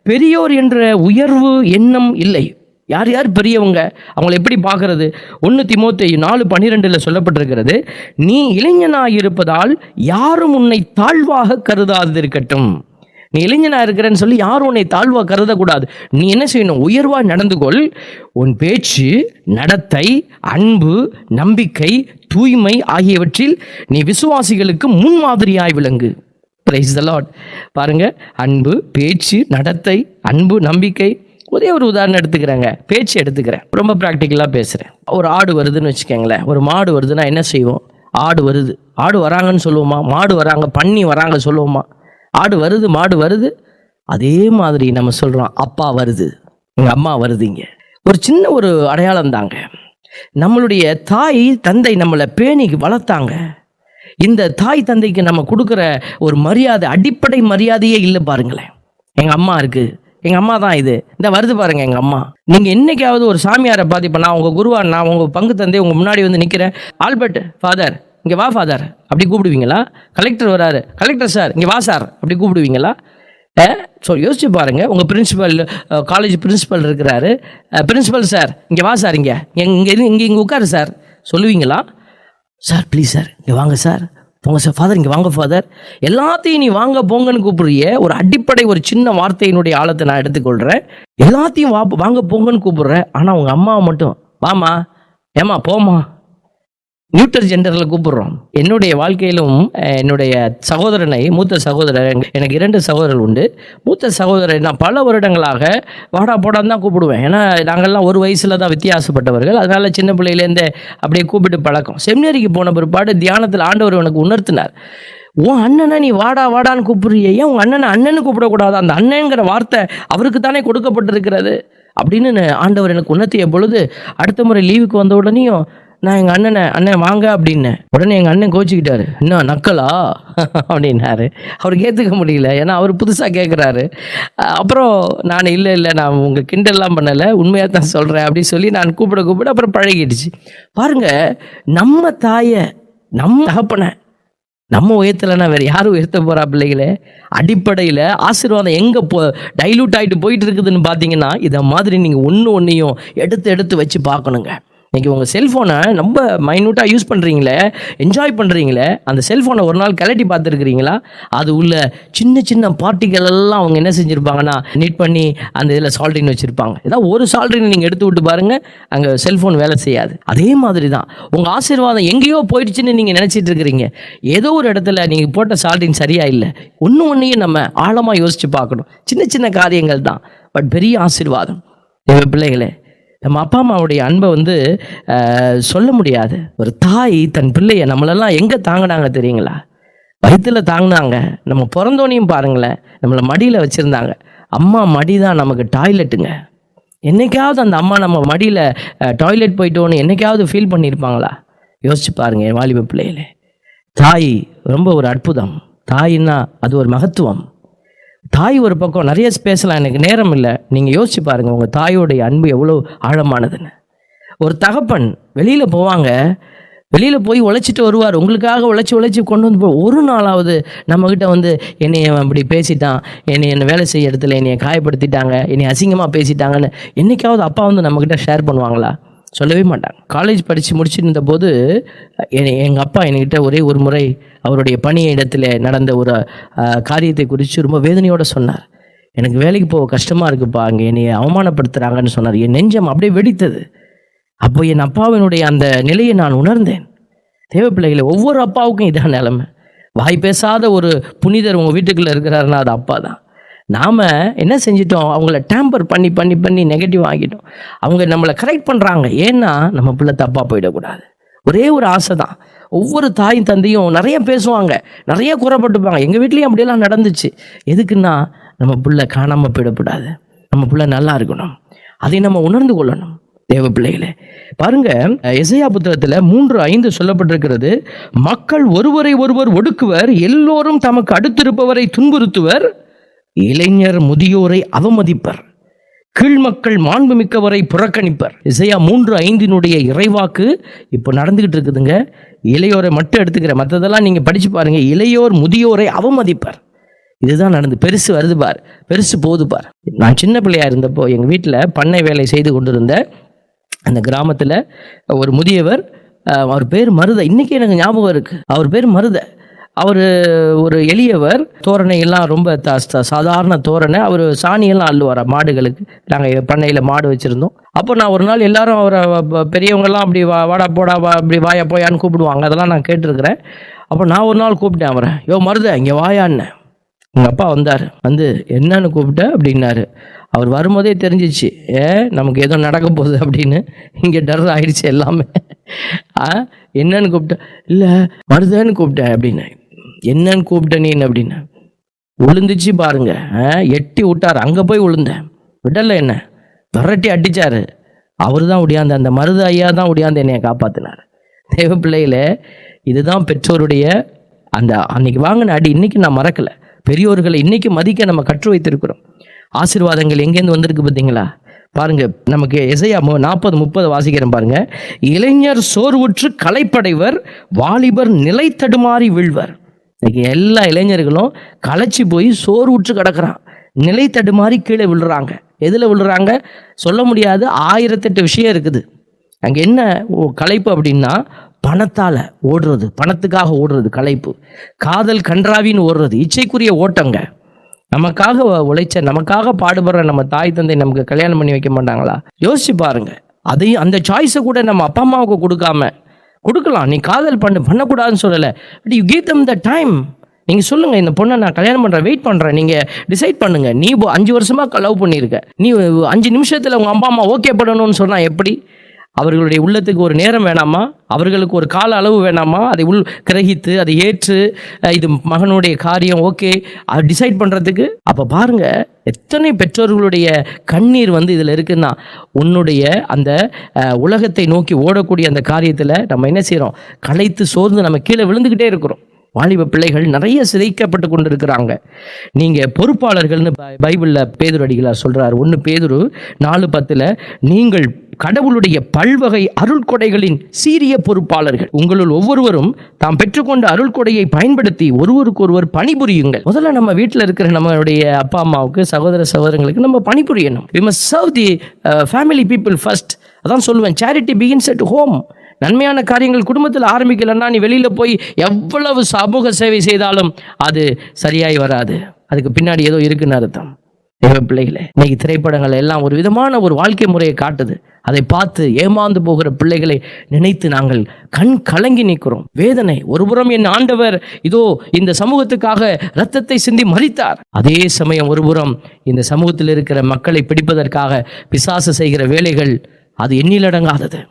பெரியோர் என்ற உயர்வு எண்ணம் இல்லை. யார் யார் பெரியவங்க, அவங்களை எப்படி பார்க்கறது? 1 தீமோத்தேயு 4:12 சொல்லப்பட்டிருக்கிறது, நீ இளைஞனாக இருப்பதால் யாரும் உன்னை தாழ்வாக கருதாதிருக்கட்டும். நீ இளைஞனாக இருக்கிறன்னு சொல்லி யாரும் உன்னை தாழ்வாக கருதக்கூடாது. நீ என்ன செய்யணும், உயர்வாக நடந்து கொள். உன் பேச்சு, நடத்தை, அன்பு, நம்பிக்கை, தூய்மை ஆகியவற்றில் நீ விசுவாசிகளுக்கு முன்மாதிரியாய் விளங்கு. Praise the Lord. பாருங்க, அன்பு, பேச்சு, நடத்தை, அன்பு, நம்பிக்கை. ஒரே ஒரு உதாரணம் எடுத்துக்கிறேங்க, பேச்சு எடுத்துக்கிறேன், ரொம்ப ப்ராக்டிக்கலாக பேசுகிறேன். ஒரு ஆடு வருதுன்னு வச்சுக்கோங்களேன். ஒரு மாடு வருதுன்னா என்ன செய்வோம்? ஆடு வருது, ஆடு வராங்கன்னு சொல்லுவோமா? மாடு வராங்க, பன்னி வராங்க சொல்லுவோமா? ஆடு வருது, மாடு வருது. அதே மாதிரி நம்ம சொல்கிறோம், அப்பா வருது, எங்கள் அம்மா வருதுங்க. ஒரு சின்ன ஒரு அடையாளம் தாங்க. நம்மளுடைய தாய் தந்தை நம்மளை பேணி வளர்த்தாங்க. இந்த தாய் தந்தைக்கு நம்ம கொடுக்குற ஒரு மரியாதை, அடிப்படை மரியாதையே இல்லை பாருங்களேன். எங்கள் அம்மா இருக்குது, எங்கள் அம்மா தான் இது, இந்த வருது பாருங்க எங்கள் அம்மா. நீங்கள் என்னைக்காவது ஒரு சாமியாரை பார்த்து, இப்போ நான் உங்கள் குருவா, நான் உங்கள் பங்கு தந்தை உங்கள் முன்னாடி நிற்கிறேன், ஆல்பர்ட் ஃபாதர் இங்கே வா ஃபாதர் அப்படி கூப்பிடுவீங்களா? கலெக்டர் வராரு, கலெக்டர் சார் இங்கே வா சார் அப்படி கூப்பிடுவீங்களா? ஸோ யோசிச்சு பாருங்கள். உங்கள் பிரின்சிபல், காலேஜ் பிரின்சிபல் இருக்கிறாரு, பிரின்சிபல் சார் இங்கே வா சார், இங்கே உட்காரு சார் சொல்லுவீங்களா? சார் ப்ளீஸ் சார் இங்கே வாங்க சார், அவங்க சார் ஃபாதர் இங்கே வாங்க ஃபாதர், எல்லாத்தையும் நீ வாங்க போங்கன்னு கூப்பிடுறிய, ஒரு அடிப்படை ஒரு சின்ன வார்த்தையினுடைய ஆழத்தை நான் எடுத்துக்கொள்கிறேன். எல்லாத்தையும் வாங்க போங்கன்னு கூப்பிடுறேன், ஆனால் உங்கள் அம்மாவை மட்டும் வாமா ஏமா போமா நியூட்டர் ஜெண்டரில் கூப்பிடுறோம். என்னுடைய வாழ்க்கையிலும் என்னுடைய சகோதரனை, மூத்த சகோதரர், எனக்கு 2 சகோதரர்கள் உண்டு. மூத்த சகோதரரை நான் பல வருடங்களாக வாடா போடான்னு தான் கூப்பிடுவேன். ஏன்னா நாங்கள்லாம் ஒரு வயசில் தான் வித்தியாசப்பட்டவர்கள். அதனால் சின்ன பிள்ளையிலேருந்தே அப்படியே கூப்பிட்டு பழக்கம். செமினரிக்கு போன பிற்பாடு தியானத்தில் ஆண்டவர் எனக்கு உணர்த்தினார், உன் அண்ணனை நீ வாடா வாடான்னு கூப்பிடுறிய, ஏன் உங்கள் அண்ணனை அண்ணன்னு கூப்பிடக்கூடாது? அந்த அண்ணங்கிற வார்த்தை அவருக்கு தானே கொடுக்கப்பட்டிருக்கிறது அப்படின்னு ஆண்டவர் எனக்கு உணர்த்திய பொழுது, அடுத்த முறை லீவுக்கு வந்த உடனேயும் நான் எங்கள் அண்ணன் வாங்க அப்படின்னேன். உடனே எங்கள் அண்ணன் கோச்சிக்கிட்டாரு, என்ன நக்கலா அப்படின்னாரு. அவருக்கு ஏற்றுக்க முடியல, ஏன்னா அவர் புதுசாக கேட்குறாரு. அப்புறம் நான் இல்லை நான் உங்கள் கிண்டல்லாம் பண்ணலை, உண்மையாக தான் சொல்கிறேன் அப்படின்னு சொல்லி நான் கூப்பிட அப்புறம் பழகிடுச்சு. பாருங்கள், நம்ம தாயை, நம்ம தகப்பனை நம்ம உயர்த்தலைன்னா வேறு யாரும் உயர்த்த போகிறா பிள்ளைகளே? அடிப்படையில் ஆசீர்வாதம் எங்கே டைலூட் ஆகிட்டு போயிட்டு இருக்குதுன்னு பார்த்தீங்கன்னா, இதை மாதிரி நீங்கள் ஒன்றையும் எடுத்து வச்சு பார்க்கணுங்க. இன்றைக்கி உங்கள் செல்ஃபோனை ரொம்ப மைன்யூட்டாக யூஸ் பண்ணுறீங்களே, என்ஜாய் பண்ணுறீங்களே, அந்த செல்ஃபோனை ஒரு நாள் கலட்டி பார்த்துருக்குறீங்களா? அது உள்ள சின்ன பார்ட்டிகள் எல்லாம் அவங்க என்ன செஞ்சுருப்பாங்கன்னா நீட் பண்ணி அந்த இதில் சால்ட்ரின் வச்சுருப்பாங்க. ஏதாவது ஒரு சால்ட்ரின் நீங்கள் எடுத்து விட்டு பாருங்கள், அங்கே செல்ஃபோன் வேலை செய்யாது. அதே மாதிரி தான் உங்கள் ஆசீர்வாதம் எங்கேயோ போயிடுச்சுன்னு நீங்கள் நினச்சிட்டு இருக்கிறீங்க. ஏதோ ஒரு இடத்துல நீங்கள் போட்ட சால்ட்ரின் சரியாக இல்லை. ஒன்றையும் நம்ம ஆழமாக யோசித்து பார்க்கணும். சின்ன காரியங்கள் தான், பட் பெரிய ஆசீர்வாதம். பிள்ளைகளே, நம்ம அப்பா அம்மாவுடைய அன்பை சொல்ல முடியாது. ஒரு தாய் தன் பிள்ளையை நம்மளெல்லாம் எங்கே தாங்கினாங்க தெரியுங்களா? வயிற்றில் தாங்கினாங்க. நம்ம பிறந்தோனையும் பாருங்களேன், நம்மளை மடியில் வச்சுருந்தாங்க. அம்மா மடி தான் நமக்கு டாய்லெட்டுங்க. என்றைக்காவது அந்த அம்மா நம்ம மடியில் டாய்லெட் போயிட்டோன்னு என்றைக்காவது ஃபீல் பண்ணியிருப்பாங்களா? யோசிச்சு பாருங்கள் என் வாலிப பிள்ளைகளே. தாய் ரொம்ப ஒரு அற்புதம். தாயின்னா அது ஒரு மகத்துவம். தாய் ஒரு பக்கம், நிறைய பேசலாம், எனக்கு நேரம் இல்லை. நீங்கள் யோசிச்சு பாருங்கள் உங்கள் தாயோடைய அன்பு எவ்வளோ ஆழமானதுன்னு. ஒரு தகப்பன் வெளியில் போவாங்க, வெளியில் போய் உழைச்சிட்டு வருவார், உங்களுக்காக உழைச்சி கொண்டு வந்து ஒரு நாளாவது நம்மக்கிட்ட என்னை அப்படி பேசிட்டான், என்னை வேலை செய்ய இடத்துல என்னை காயப்படுத்திட்டாங்க, என்னை அசிங்கமாக பேசிட்டாங்கன்னு என்றைக்காவது அப்பா நம்மக்கிட்ட ஷேர் பண்ணுவாங்களா? சொல்லவே மாட்டாங்க. காலேஜ் படித்து முடிச்சுட்டு இருந்தபோது எங்கள் அப்பா என்கிட்ட ஒரே ஒரு முறை அவருடைய பணிய இடத்துல நடந்த ஒரு காரியத்தை குறித்து ரொம்ப வேதனையோடு சொன்னார். எனக்கு வேலைக்கு போக கஷ்டமாக இருக்குப்பா, அங்கே என்னை அவமானப்படுத்துகிறாங்கன்னு சொன்னார். என் நெஞ்சம் அப்படியே வெடித்தது. அப்போ என் அப்பாவினுடைய அந்த நிலையை நான் உணர்ந்தேன். தேவ பிள்ளைகளை, ஒவ்வொரு அப்பாவுக்கும் இதான் நிலைமை. வாய் பேசாத ஒரு புனிதர் உங்கள் வீட்டுக்குள்ளே இருக்கிறாருன்னா அது அப்பா தான். நாம் என்ன செஞ்சிட்டோம், அவங்கள டேம்பர் பண்ணி நெகட்டிவ் ஆகிட்டோம். அவங்க நம்மளை கரெக்ட் பண்ணுறாங்க, ஏன்னா நம்ம பிள்ளை தப்பாக போயிடக்கூடாது. ஒரே ஒரு ஆசை தான். ஒவ்வொரு தாயும் தந்தையும் நிறைய பேசுவாங்க, நிறைய குறைப்பட்டுப்பாங்க. எங்கள் வீட்லேயும் அப்படியெல்லாம் நடந்துச்சு. எதுக்குன்னா நம்ம பிள்ளை காணாமல் போயிடக்கூடாது, நம்ம பிள்ளை நல்லா இருக்கணும். அதை நம்ம உணர்ந்து கொள்ளணும். தேவ பிள்ளைகளே, பாருங்க, எசையா புத்தகத்தில் 3:5 சொல்லப்பட்டிருக்கிறது, மக்கள் ஒருவரை ஒருவர் ஒடுக்குவர், எல்லோரும் தமக்கு அடுத்திருப்பவரை துன்புறுத்துவர், இளைஞர் முதியோரை அவமதிப்பர், கீழ்மக்கள் மாண்புமிக்கவரை புறக்கணிப்பர். எசையா 3:5 இறைவாக்கு இப்போ நடந்துகிட்டு இருக்குதுங்க. இளையோரை மட்டும் எடுத்துக்கிற, மற்றதெல்லாம் நீங்கள் படித்து பாருங்க. இளையோர் முதியோரை அவமதிப்பர். இதுதான் நடந்து. பெருசு வருது பார், பெருசு போகுது பார். நான் சின்ன பிள்ளையா இருந்தப்போ எங்கள் வீட்டில் பண்ணை வேலை செய்து கொண்டிருந்த அந்த கிராமத்தில் ஒரு முதியவர், அவர் பேர் மருத, இன்றைக்கி எனக்கு ஞாபகம் இருக்குது. அவர் பேர் மருத. அவர் ஒரு எளியவர், தோரணை எல்லாம் ரொம்ப சாதாரண தோரணை. அவர் சாணியெல்லாம் அள்ளுவார் மாடுகளுக்கு. நாங்கள் பண்ணையில் மாடு வச்சுருந்தோம். அப்போ நான் ஒரு நாள் எல்லாரும் அவரை, பெரியவங்கெல்லாம் அப்படி வாடா போடா அப்படி வாயா போயான்னு கூப்பிடுவாங்க, அதெல்லாம் நான் கேட்டிருக்கிறேன். அப்போ நான் ஒரு நாள் கூப்பிட்டேன் அவரை, யோ மருத இங்கே வாயான்னு. எங்கள் அப்பா வந்தார், என்னன்னு கூப்பிட்டேன் அப்படின்னாரு. அவர் வரும்போதே தெரிஞ்சிச்சு, நமக்கு ஏதோ நடக்க போகுது அப்படின்னு. இங்கே டர் ஆயிடுச்சு எல்லாமே. என்னன்னு கூப்பிட்டேன், இல்லை மருதன்னு கூப்பிட்டேன் அப்படின்னு. என்னன்னு கூப்பிட்ட நீ அப்படின்னு விழுந்துச்சு பாருங்க. எட்டி விட்டார், அங்கே போய் விழுந்தேன். விடலை, என்ன விரட்டி அடித்தார். அவர் தான் ஒடியாந்து, அந்த மருத ஐயா தான் ஒடியாந்து என்னையை காப்பாற்றினார். தேவ பிள்ளையில, இதுதான் பெற்றோருடைய அந்த அன்னைக்கு வாங்கின அடி இன்னைக்கு நான் மறக்கலை. பெரியோர்களை இன்னைக்கு மதிக்க நம்ம கற்று வைத்திருக்கிறோம். ஆசீர்வாதங்கள் எங்கேருந்து வந்திருக்கு பார்த்தீங்களா? பாருங்க, நமக்கு எசையா 40:30 வாசிக்கிறேன் பாருங்க. இளைஞர் சோர்வுற்று களைப்படைவர், வாலிபர் நிலை தடுமாறி வீழ்வர். இன்னைக்கு எல்லா இளைஞர்களும் களைச்சி போய் சோர்வுற்று கிடக்கிறான், நிலை தடுமாறி கீழே விழுறாங்க. எதில் விழுறாங்க சொல்ல முடியாது, 1008 விஷயம் இருக்குது. அங்கே என்ன களைப்பு அப்படின்னா, பணத்தால் ஓடுறது, பணத்துக்காக ஓடுறது களைப்பு. காதல் கன்றாவின்னு ஓடுறது இச்சைக்குரிய ஓட்டங்க. நமக்காக உழைச்ச, நமக்காக பாடுபடுற நம்ம தாய் தந்தை நமக்கு கல்யாணம் பண்ணி வைக்க மாட்டாங்களா? யோசிச்சு பாருங்க. அதையும் அந்த சாய்ஸை கூட நம்ம அப்பா அம்மாவுக்கு கொடுக்கலாம். நீ காதல் பண்ணக்கூடாதுன்னு சொல்லலை. But you give them the time. நீங்கள் சொல்லுங்கள், இந்த பொண்ணை நான் கல்யாணம் பண்ணுறேன், வெயிட் பண்ணுறேன். நீங்கள் டிசைட் பண்ணுங்கள். நீ 5 வருஷமாக லவ் பண்ணியிருக்க, நீ 5 நிமிஷத்தில் உங்கள் அப்பா அம்மா ஓகே பண்ணணும்னு சொன்னால் எப்படி? அவர்களுடைய உள்ளத்துக்கு ஒரு நேரம் வேணாமா? அவர்களுக்கு ஒரு கால அளவு வேணாமா? அதை கிரகித்து அதை ஏற்று இது மகனுடைய காரியம் ஓகே அதை டிசைட் பண்ணுறதுக்கு. அப்போ பாருங்கள், எத்தனை பெற்றோர்களுடைய கண்ணீர் இதில் இருக்குன்னா, உன்னுடைய அந்த உலகத்தை நோக்கி ஓடக்கூடிய அந்த காரியத்தில் நம்ம என்ன செய்கிறோம்? களைத்து சோர்ந்து நம்ம கீழே விழுந்துக்கிட்டே இருக்கிறோம். வாலிப பிள்ளைகள் நிறைய சிதைக்கப்பட்டு கொண்டு இருக்கிறாங்க. நீங்கள் பொறுப்பாளர்கள்னு பைபிளில் பேதுரு அடிகளார் சொல்கிறார். 1 பேதுரு 4:10 நீங்கள் கடவுளுடைய பல்வகை அருள்கொடைகளின் சீரிய பொறுப்பாளர்கள். உங்களுள் ஒவ்வொருவரும் தாம் பெற்றுக்கொண்ட அருள்கொடையை பயன்படுத்தி ஒருவருக்கொருவர் பணிபுரியுங்கள். முதல்ல நம்ம வீட்டில் இருக்கிற நம்மளுடைய அப்பா அம்மாவுக்கு, சகோதர சகோதரங்களுக்கு நம்ம பணிபுரியணும். we must serve the family people first. அதான் சொல்லுவேன், charity begins at home. நன்மையான காரியங்கள் குடும்பத்தில் ஆரம்பிக்கலைன்னா நீ வெளியில் போய் எவ்வளவு சமூக சேவை செய்தாலும் அது சரியாய் வராது. அதுக்கு பின்னாடி ஏதோ இருக்குன்னு அர்த்தம். பிள்ளைகளே, இன்னைக்கு திரைப்படங்கள் எல்லாம் ஒரு விதமான ஒரு வாழ்க்கை முறையை காட்டுது. அதை பார்த்து ஏமாந்து போகிற பிள்ளைகளை நினைத்து நாங்கள் கண் கலங்கி நிற்கிறோம். வேதனை. ஒருபுறம் என் ஆண்டவர் இதோ இந்த சமூகத்துக்காக இரத்தத்தை சிந்தி மரித்தார், அதே சமயம் ஒருபுறம் இந்த சமூகத்தில் இருக்கிற மக்களை பிடிப்பதற்காக பிசாசு செய்கிற வேலைகள் அது எண்ணிலடங்காதது.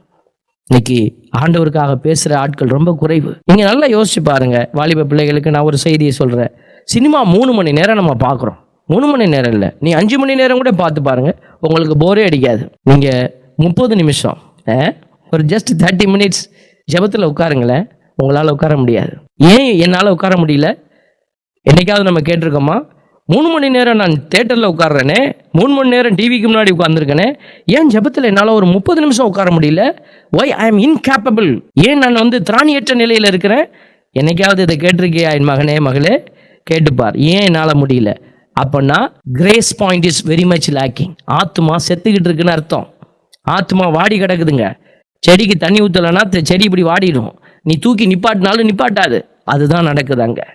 இன்னைக்கு ஆண்டவருக்காக பேசுகிற ஆட்கள் ரொம்ப குறைவு. நீங்கள் நல்லா யோசிச்சு பாருங்க. வாலிப பிள்ளைகளுக்கு நான் ஒரு செய்தியை சொல்கிறேன். சினிமா 3 மணி நேரம் நம்ம பார்க்குறோம். 3 மணி நேரம் இல்லை, நீ 5 மணி நேரம் கூட பார்த்து பாருங்க, உங்களுக்கு போரே அடிக்காது. நீங்கள் 30 நிமிஷம் ஒரு ஜஸ்ட் 30 மினிட்ஸ் ஜெபத்தில் உட்காருங்களேன், உங்களால் உட்கார முடியாது. ஏன் என்னால் உட்கார முடியல? என்னைக்காவது நம்ம கேட்டிருக்கோமா? 3 மணி நேரம் நான் தேட்டரில் உட்கார்றேனே, 3 மணி நேரம் டிவிக்கு முன்னாடி உட்காந்துருக்கேனே, ஏன் ஜெபத்தில் என்னால் ஒரு 30 நிமிஷம் உட்கார முடியல? ஒய் ஐ ஆம் இன்கேப்பபிள். ஏன் நான் திராணியற்ற நிலையில் இருக்கிறேன்? என்னைக்காவது இதை கேட்டிருக்கியா என் மகனே, மகளே? கேட்டுப்பார், ஏன் என்னால் முடியல? அப்போனா grace point is very much lacking. ஆத்மா செத்துக்கிட்டு இருக்குன்னு அர்த்தம். ஆத்மா வாடி கிடக்குதுங்க. செடிக்கு தண்ணி ஊற்றலைன்னா செடி இப்படி வாடிடும். நீ தூக்கி நிப்பாட்டினாலும் நிப்பாட்டாது. அதுதான் நடக்குது அங்கே.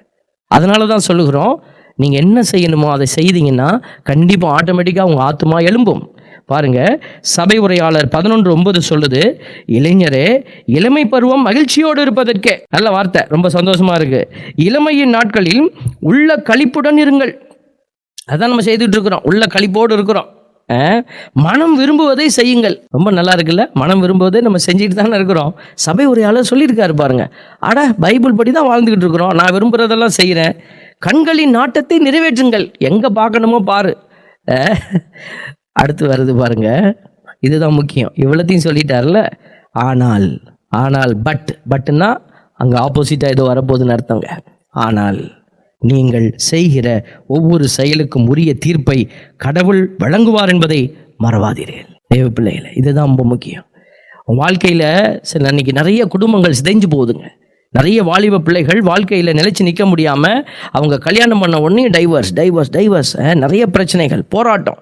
அதனால தான் சொல்லுகிறோம், நீங்கள் என்ன செய்யணுமோ அதை செய்தீங்கன்னா கண்டிப்பாக ஆட்டோமேட்டிக்காக உங்கள் ஆத்மா எழும்பும். பாருங்க, சபை உரையாளர் 11:9 சொல்லுது, இளைஞரே இளமை பருவம் மகிழ்ச்சியோடு இருப்பதற்கே. நல்ல வார்த்தை, ரொம்ப சந்தோஷமா இருக்கு. இளமையின் நாட்களில் உள்ள களிப்புடன் இருங்கள். அதான் நம்ம செய்துட்டு இருக்கிறோம், உள்ள களிப்போடு இருக்கிறோம். மனம் விரும்புவதை செய்யுங்கள். ரொம்ப நல்லா இருக்குல்ல? மனம் விரும்புவதை நம்ம செஞ்சுட்டு தானே இருக்கிறோம். சபை உரையாளர் சொல்லியிருக்காரு பாருங்க. பைபிள் படி தான் வாழ்ந்துக்கிட்டு இருக்கிறோம், நான் விரும்புகிறதெல்லாம் செய்கிறேன். கண்களின் நாட்டத்தை நிறைவேற்றுங்கள். எங்கே பார்க்கணுமோ பாரு. அடுத்து வருது பாருங்க, இதுதான் முக்கியம். இவ்வளோத்தையும் சொல்லிட்டார்ல. ஆனால் பட்னா அங்கே ஆப்போசிட்டாக ஏதோ வரப்போகுதுன்னு அர்த்தங்க. ஆனால் நீங்கள் செய்கிற ஒவ்வொரு செயலுக்கும் உரிய தீர்ப்பை கடவுள் வழங்குவார் என்பதை மறவாதீர்கள். தேவ பிள்ளைகளை, இதுதான் ரொம்ப முக்கியம். வாழ்க்கையில் சில இன்னைக்கு நிறைய குடும்பங்கள் சிதைஞ்சு போகுதுங்க. நிறைய வாலிப பிள்ளைகள் வாழ்க்கையில் நிலைச்சு நிற்க முடியாமல் அவங்க கல்யாணம் பண்ண உடனே டைவர்ஸ் நிறைய பிரச்சனைகள், போராட்டம்,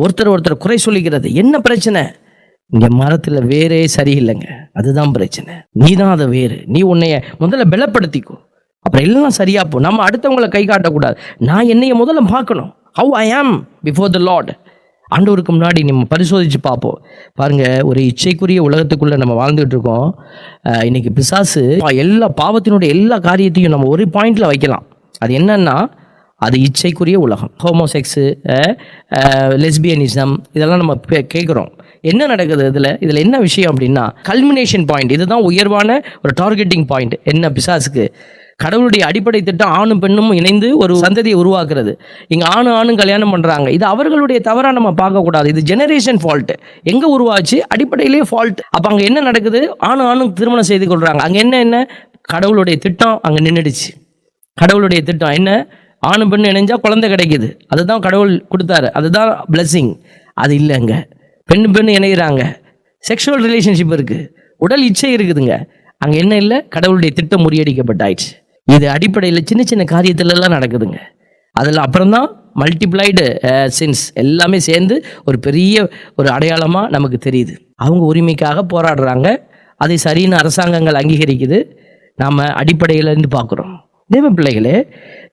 ஒருத்தர் குறை சொல்லிக்கிறது. என்ன பிரச்சனை? இங்கே மரத்தில் வேரே சரியில்லைங்க, அதுதான் பிரச்சனை. நீ தான் அதை வேறு. நீ உன்னைய முதல்ல பலப்படுத்திக்கோ, அப்புறம் எல்லாம் சரியா போ. நம்ம அடுத்தவங்களை கை காட்டக்கூடாது. நான் என்னைய முதல்ல பார்க்கணும். ஹவ் ஐ ஆம் பிஃபோர் த லார்ட். ஆண்டவருக்கு முன்னாடி நம்ம பரிசோதித்து பார்ப்போம். பாருங்கள், ஒரு இச்சைக்குரிய உலகத்துக்குள்ளே நம்ம வாழ்ந்துகிட்டு இருக்கோம். இன்னைக்கு பிசாசு எல்லா பாவத்தினுடைய எல்லா காரியத்தையும் நம்ம ஒரு பாயிண்டில் வைக்கலாம். அது என்னன்னா, அது இச்சைக்குரிய உலகம். ஹோமோசெக்ஸு, லெஸ்பியனிசம், இதெல்லாம் நம்ம கேட்குறோம். என்ன நடக்குது இதில் என்ன விஷயம் அப்படின்னா, கல்மினேஷன் பாயிண்ட். இதுதான் உயர்வான ஒரு டார்கெட்டிங் பாயிண்ட். என்ன பிசாசுக்கு கடவுளுடைய அடிப்படை திட்டம் ஆணும் பெண்ணும் இணைந்து ஒரு சந்ததியை உருவாக்குறது. இங்கே ஆணும் கல்யாணம் பண்ணுறாங்க. இது அவர்களுடைய தவறாக நம்ம பார்க்கக்கூடாது. இது ஜெனரேஷன் ஃபால்ட்டு. எங்கே உருவாச்சு? அடிப்படையிலேயே ஃபால்ட். அப்போ அங்கே என்ன நடக்குது? ஆணும் திருமணம் செய்து கொள்கிறாங்க. அங்கே என்ன கடவுளுடைய திட்டம் அங்கே நின்றுடுச்சு. கடவுளுடைய திட்டம் என்ன? ஆணும் பெண்ணு இணைஞ்சா குழந்தை கிடைக்குது. அதுதான் கடவுள் கொடுத்தாரு, அதுதான் பிளெஸிங். அது இல்லைங்க. பெண்ணு இணைகிறாங்க, செக்ஷுவல் ரிலேஷன்ஷிப் இருக்குது, உடல் இச்சை இருக்குதுங்க. அங்கே என்ன இல்லை? கடவுளுடைய திட்டம் முறியடிக்கப்பட்டாயிடுச்சு. இது அடிப்படையில் சின்ன சின்ன காரியத்திலலாம் நடக்குதுங்க. அதில் அப்புறம்தான் மல்டிப்ளைடு சின்ஸ் எல்லாமே சேர்ந்து ஒரு பெரிய ஒரு அடையாளமாக நமக்கு தெரியுது. அவங்க உரிமைக்காக போராடுறாங்க. அதை சரின்னு அரசாங்கங்கள் அங்கீகரிக்குது. நாம் அடிப்படையிலேருந்து பார்க்குறோம். தேவ பிள்ளைகளே,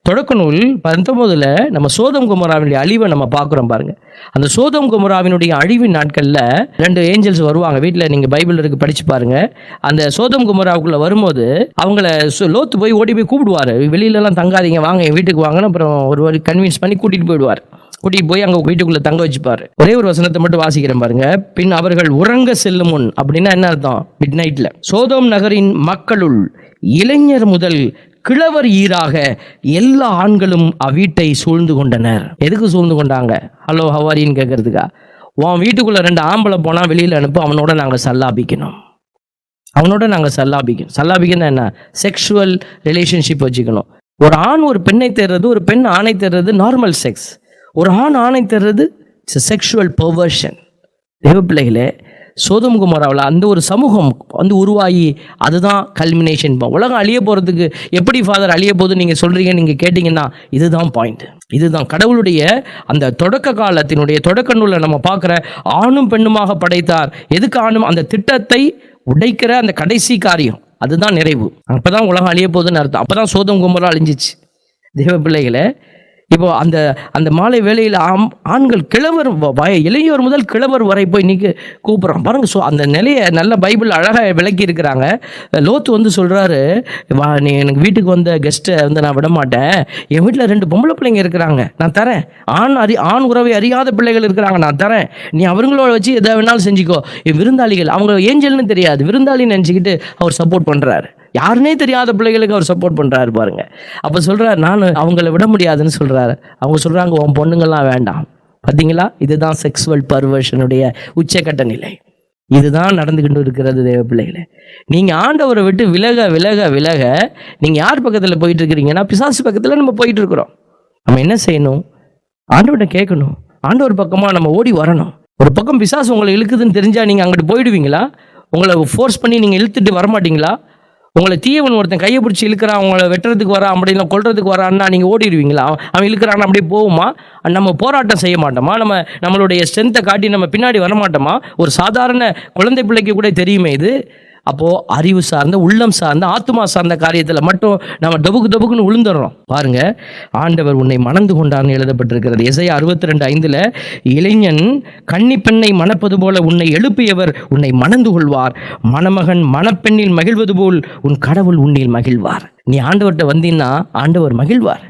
தொடக்க நூல் 19 நம்ம சோதம் கொமோராவினுடைய அழிவை நம்ம பார்க்குறோம் பாருங்க. அந்த சோதம் கொமோராவினுடைய அழிவின் நாட்களில் 2 ஏஞ்சல்ஸ் வருவாங்க. வீட்டில் நீங்கள் பைபிள் இருக்கு, படித்து பாருங்க. அந்த சோதம் கொமோராவுக்குள்ளே வரும்போது அவங்கள லோத்து போய் ஓடி போய் கூப்பிடுவார். வெளியிலலாம் தங்காதீங்க, வாங்க என் வீட்டுக்கு வாங்கன்னு அப்புறம் ஒரு கன்வின்ஸ் பண்ணி கூட்டிகிட்டு போயிடுவார். கூட்டிகிட்டு போய் அங்கே வீட்டுக்குள்ளே தங்க வச்சுப்பார். ஒரே ஒரு வசனத்தை மட்டும் வாசிக்கிறேன் பாருங்க. பின் அவர்கள் உறங்க செல்லும் முன், அப்படின்னா என்ன அர்த்தம்? மிட் நைட்டில் சோதோம் நகரின் மக்களுள் இளைஞர் முதல் கிழவர் ஈராக எல்லா ஆண்களும் அவ்வீட்டை சூழ்ந்து கொண்டனர். எதுக்கு சூழ்ந்து கொண்டாங்க? ஹலோ ஹவாரின்னு கேட்கறதுக்கா? உன் வீட்டுக்குள்ள 2 ஆம்பளை போனால் வெளியில் அனுப்பு, அவனோட நாங்கள் சல்லாபிக்கணும். சல்லாபிக்கணும் என்ன? செக்ஷுவல் ரிலேஷன்ஷிப் வச்சுக்கணும். ஒரு ஆண் ஒரு பெண்ணை தேர்றது, ஒரு பெண் ஆணை தேர்றது நார்மல் செக்ஸ். ஒரு ஆண் ஆணை தேர்றது இட்ஸ் செக்ஷுவல் பெர்வர்ஷன். தேவ பிள்ளைகளே, சோதம் கொமோராவில் அந்த ஒரு சமூகம் உருவாகி அதுதான் கல்மினேஷன். உலகம் அழிய போகிறதுக்கு எப்படி ஃபாதர் அழிய போகுது நீங்கள் சொல்கிறீங்க, நீங்கள் கேட்டிங்கன்னா இதுதான் பாயிண்ட். இதுதான் கடவுளுடைய அந்த தொடக்க காலத்தினுடைய தொடக்க நூலில் நம்ம பார்க்குற ஆணும் பெண்ணுமாக படைத்தார். எதுக்கு ஆணும்? அந்த திட்டத்தை உடைக்கிற அந்த கடைசி காரியம், அதுதான் நிறைவு. அப்போ தான் உலகம் அழிய போகுதுன்னு அர்த்தம். அப்போ தான் சோதம் கொமோரா அழிஞ்சிச்சு. தேவ பிள்ளைகளை, இப்போ அந்த மாலை வேளையில் ஆண்கள் கிழவர், இளையோர் முதல் கிழவர் வரை போய் இன்னைக்கு கூப்பிட்றோம் பாருங்க. ஸோ அந்த நிலையை நல்ல பைபிள் அழகாக விளக்கி இருக்கிறாங்க. லோத்து சொல்கிறாரு, நீ எனக்கு வீட்டுக்கு வந்த கெஸ்ட்டை நான் விட மாட்டேன். என் வீட்டில் 2 பொம்பளை பிள்ளைங்க இருக்கிறாங்க, நான் தரேன். ஆண் உறவை அறியாத பிள்ளைகள் இருக்கிறாங்க, நான் தரேன். நீ அவங்களோட வச்சு எதை வேணாலும் செஞ்சுக்கோ. விருந்தாளிகள், அவங்க ஏஞ்சல்னு தெரியாது, விருந்தாளின்னு நினச்சிக்கிட்டு அவர் சப்போர்ட் பண்ணுறாரு. யாருன்னே தெரியாத பிள்ளைகளுக்கு அவர் சப்போர்ட் பண்ணுறாரு பாருங்க. அப்போ சொல்கிறார், நான் அவங்கள விட முடியாதுன்னு சொல்கிறாரு. அவங்க சொல்கிறாங்க, உன் பொண்ணுங்கள்லாம் வேண்டாம். பார்த்தீங்களா? இதுதான் செக்ஸுவல் பர்வர்ஷனுடைய உச்சக்கட்ட நிலை. இதுதான் நடந்துக்கிட்டு இருக்கிறது. தேவ பிள்ளைகளை, நீங்கள் ஆண்டவரை விட்டு விலக விலக விலக நீங்கள் யார் பக்கத்தில் போயிட்டு இருக்கிறீங்கன்னா பிசாசு பக்கத்தில் நம்ம போயிட்டு இருக்கிறோம். நம்ம என்ன செய்யணும்? ஆண்டவர்கிட்ட கேட்கணும். ஆண்டவர் பக்கமாக நம்ம ஓடி வரணும். ஒரு பக்கம் பிசாசு உங்களை இழுக்குதுன்னு தெரிஞ்சால் நீங்கள் அங்கிட்டு போயிடுவீங்களா? உங்களை ஃபோர்ஸ் பண்ணி நீங்கள் இழுத்துட்டு வரமாட்டீங்களா? உங்களை தீயவன் ஒருத்தன் கையை பிடிச்சி இழுக்கிறான், அவங்கள வெட்டுறதுக்கு வரான், அப்படின்னா கொல்றதுக்கு வரான்னா நீங்கள் ஓடிடுவீங்களா? அவன் இழுக்கிறான் அப்படியே போகுமா? நம்ம போராட்டம் செய்ய மாட்டோமா? நம்மளுடைய ஸ்ட்ரென்த்தை காட்டி நம்ம பின்னாடி வரமாட்டோமா? ஒரு சாதாரண குழந்தை பிள்ளைக்கு கூட தெரியுமே இது. அப்போது அறிவு சார்ந்த, உள்ளம் சார்ந்த, ஆத்மா சார்ந்த காரியத்தில் மட்டும் நம்ம டபுக்குன்னு விழுந்துடுறோம். பாருங்க, ஆண்டவர் உன்னை மணந்து கொண்டார்னு எழுதப்பட்டிருக்கிறது. எசையா 62:5 இளைஞன் கன்னி பெண்ணை மணப்பது போல உன்னை எழுப்பியவர் உன்னை மணந்து கொள்வார். மணமகன் மணப்பெண்ணில் மகிழ்வது போல் உன் கடவுள் உன்னில் மகிழ்வார். நீ ஆண்டவர்கிட்ட வந்தீங்கன்னா ஆண்டவர் மகிழ்வார்.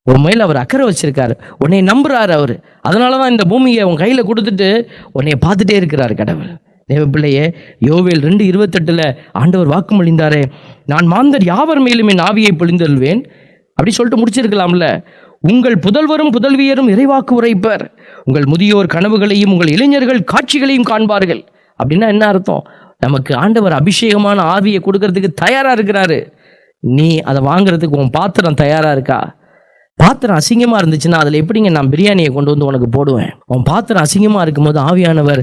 உன் மேல் அவர் அக்கறை வச்சிருக்காரு, உன்னை நம்புறாரு அவர். அதனால தான் இந்த பூமியை உன் கையில் கொடுத்துட்டு உன்னை பார்த்துட்டே இருக்கிறார் கடவுள். தேவ பிள்ளையே, யோவேல் 2:28 ஆண்டவர் வாக்குமொழிந்தாரே, நான் மாந்தர் யாவர் மேலும் என் ஆவியை பொழிந்தருள்வேன். அப்படி சொல்லிட்டு முடிச்சிருக்கலாம்ல. உங்கள் புதல்வரும் புதல்வியரும் இறைவாக்கு உரைப்பர். உங்கள் முதியோர் கனவுகளையும் உங்கள் இளைஞர்கள் காட்சிகளையும் காண்பார்கள். அப்படின்னா என்ன அர்த்தம்? நமக்கு ஆண்டவர் அபிஷேகமான ஆவியை கொடுக்கறதுக்கு தயாராக இருக்கிறாரு. நீ அதை வாங்குறதுக்கு உன் பாத்திரம் தயாராக இருக்கா? பாத்திரம் அசிங்கமாக இருந்துச்சுன்னா அதில் எப்படிங்க நான் பிரியாணியை கொண்டு வந்து உனக்கு போடுவேன்? உன் பாத்திரம் அசிங்கமாக இருக்கும்போது ஆவியானவர்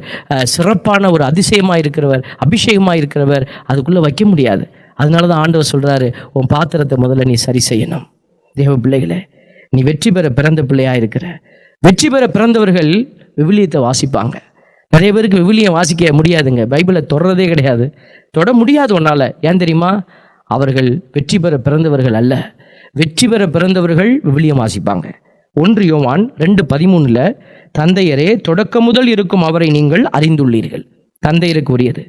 சிறப்பான ஒரு அதிசயமாக இருக்கிறவர், அபிஷேகமாக இருக்கிறவர் அதுக்குள்ளே வைக்க முடியாது. அதனால தான் ஆண்டவர் சொல்கிறாரு, உன் பாத்திரத்தை முதல்ல நீ சரி செய்யணும். தேவ பிள்ளைகளே, நீ வெற்றி பெற பிறந்த பிள்ளையாக இருக்கிற. வெற்றி பெற பிறந்தவர்கள் விவிலியத்தை வாசிப்பாங்க. நிறைய பேருக்கு விவிலியம் வாசிக்க முடியாதுங்க, பைபிளை தொடர்றதே கிடையாது. தொட முடியாது உன்னால். ஏன் தெரியுமா? அவர்கள் வெற்றி பெற பிறந்தவர்கள் அல்ல. வெற்றி பெற பிறந்தவர்கள் விவிலியம் வாசிப்பாங்க. 1 யோவான் 2:13 தந்தையரே, தொடக்க முதல் இருக்கும் அவரை நீங்கள் அறிந்துள்ளீர்கள். தந்தையருக்கு உரியது.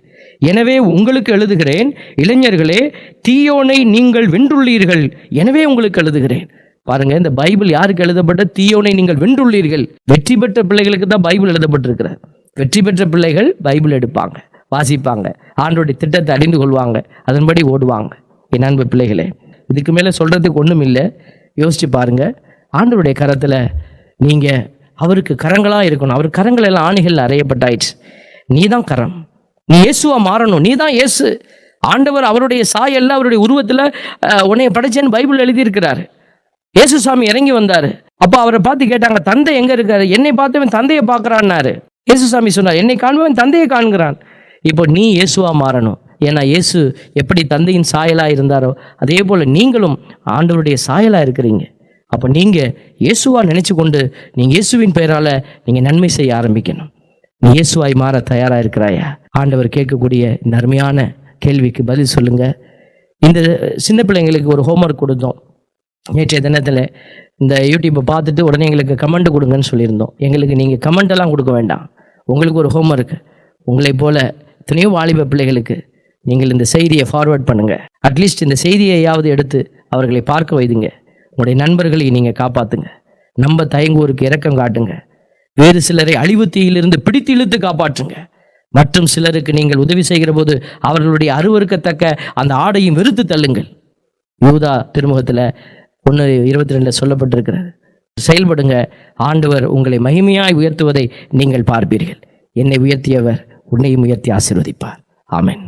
எனவே உங்களுக்கு எழுதுகிறேன், இளைஞர்களே, தீயோனை நீங்கள் வென்றுள்ளீர்கள். எனவே உங்களுக்கு எழுதுகிறேன். பாருங்க, இந்த பைபிள் யாருக்கு எழுதப்பட்ட? தீயோனை நீங்கள் வென்றுள்ளீர்கள். வெற்றி பெற்ற பிள்ளைகளுக்கு தான் பைபிள் எழுதப்பட்டிருக்கிறார். வெற்றி பெற்ற பிள்ளைகள் பைபிள் எடுப்பாங்க, வாசிப்பாங்க, ஆண்டோடைய திட்டத்தை அறிந்து கொள்வாங்க, அதன்படி ஓடுவாங்க. என் அன்பு பிள்ளைகளே, இதுக்கு மேலே சொல்கிறதுக்கு ஒன்றும் இல்லை. யோசிச்சு பாருங்கள். ஆண்டவருடைய கரத்தில் நீங்கள் அவருக்கு கரங்களாக இருக்கணும். அவர் கரங்கள் எல்லாம் ஆணிகளில் அறையப்பட்டாயிடுச்சு. நீ தான் கரம். நீ இயேசுவா மாறணும். நீ தான் இயேசு. ஆண்டவர் அவருடைய சாயல்ல, அவருடைய உருவத்தில் உன்னைய படைச்சேன்னு பைபிள் எழுதியிருக்கிறார். இயேசு சாமி இறங்கி வந்தார். அப்போ அவரை பார்த்து கேட்டாங்க, தந்தை எங்கே இருக்காரு? என்னை பார்த்தவன் தந்தையை பார்க்குறான்னாரு. இயேசு சாமி சொன்னார், என்னை காண்பவன் தந்தையை காண்கிறான். இப்போ நீ இயேசுவா மாறணும். ஏன்னா இயேசு எப்படி தந்தையின் சாயலாக இருந்தாரோ அதே போல் நீங்களும் ஆண்டவருடைய சாயலாக இருக்கிறீங்க. அப்போ நீங்கள் இயேசுவா நினச்சி கொண்டு நீங்கள் இயேசுவின் பெயரால் நீங்கள் நன்மை செய்ய ஆரம்பிக்கணும். நீ இயேசுவாய் மாற தயாராக இருக்கிறாயா? ஆண்டவர் கேட்கக்கூடிய இந்த அருமையான கேள்விக்கு பதில் சொல்லுங்கள். இந்த சின்ன பிள்ளைங்களுக்கு ஒரு ஹோம்ஒர்க் கொடுத்தோம் நேற்றைய தினத்தில். இந்த யூடியூப்பை பார்த்துட்டு உடனே எங்களுக்கு கமெண்ட் கொடுங்கன்னு சொல்லியிருந்தோம். எங்களுக்கு நீங்கள் கமெண்டெல்லாம் கொடுக்க வேண்டாம். உங்களுக்கு ஒரு ஹோம்ஒர்க், உங்களைப் போல எத்தனையோ வாலிப பிள்ளைகளுக்கு நீங்கள் இந்த செய்தியை ஃபார்வர்ட் பண்ணுங்கள். அட்லீஸ்ட் இந்த செய்தியையாவது எடுத்து அவர்களை பார்க்க வைதுங்க. உங்களுடைய நண்பர்களை நீங்கள் காப்பாற்றுங்க. நம்ப தயங்குவோருக்கு இரக்கம் காட்டுங்க. வேறு சிலரை அழிவு தீயிலிருந்து பிடித்து இழுத்து காப்பாற்றுங்க. மற்றும் சிலருக்கு நீங்கள் உதவி செய்கிற போது அவர்களுடைய அருவருக்கத்தக்க அந்த ஆடையும் வெறுத்து தள்ளுங்கள். யூதா திருமுகத்தில் 1:22 சொல்லப்பட்டிருக்கிறது. செயல்படுங்க. ஆண்டவர் உங்களை மகிமையாய் உயர்த்துவதை நீங்கள் பார்ப்பீர்கள். என்னை உயர்த்தியவர் உன்னையும் உயர்த்தி ஆசீர்வதிப்பார். ஆமென்.